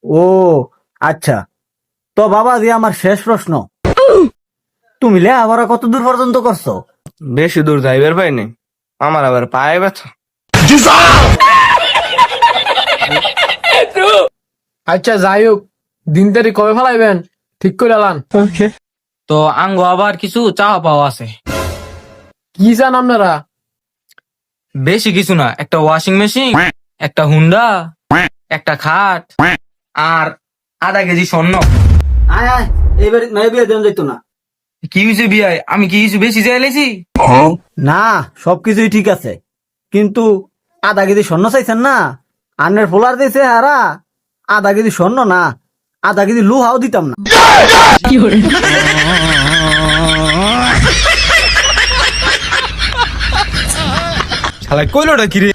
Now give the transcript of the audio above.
ও আচ্ছা, তো বাবাজি আমার শেষ প্রশ্ন, তুমি লেখাপড়া কত দূর পর্যন্ত করছো? বেশি দূর যাইবার পাইনি, আমার আবার পায়ে ব্যথা। আচ্ছা যাই হোক, দিন তারিখ কবে ফেলাইবেন ঠিক করে আলান। তো আঙ্গো আবার কিছু চাওয়া পাওয়া আছে। কি চান আপনারা? বেশি কিছু না, একটা ওয়াশিং মেশিন, একটা হুন্ডা, একটা খাট, আর আধা কেজি স্বর্ণ। আয় আয়, এইবার মেয়ে বিয়ে দেন যাইতো না। কি হয়েছে বিয়ায়, আমি কি কিছু বেশি চাইলেছি? না, সবকিছুই ঠিক আছে, কিন্তু আধা কেজি স্বর্ণ চাইছেন না, আন্নের ফোলার দিয়েছে হারা, আধা কেজি স্বর্ণ না, আধা কেজি লোহাও দিতাম না। শালা কইলোটা কি রে?